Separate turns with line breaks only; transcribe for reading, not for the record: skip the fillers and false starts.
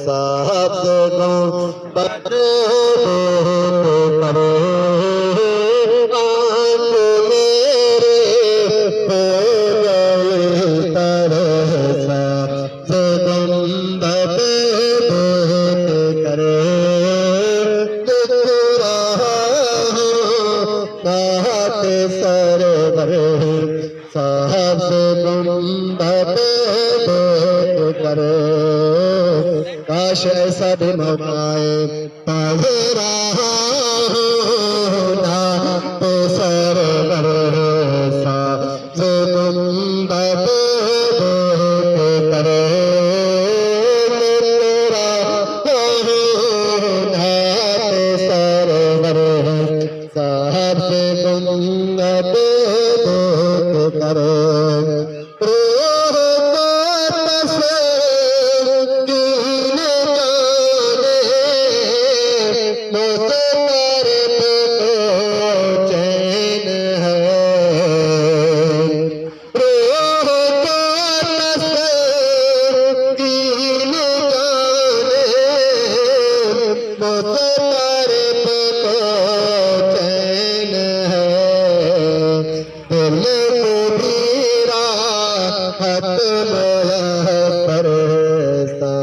साहब गुंबद करे साहब गुंबद करे काश ऐसा भी मौकाए पढ़ रहा ना तो सरवर साहब गुंबद करे साहब गुंबद करे हाथ में परसा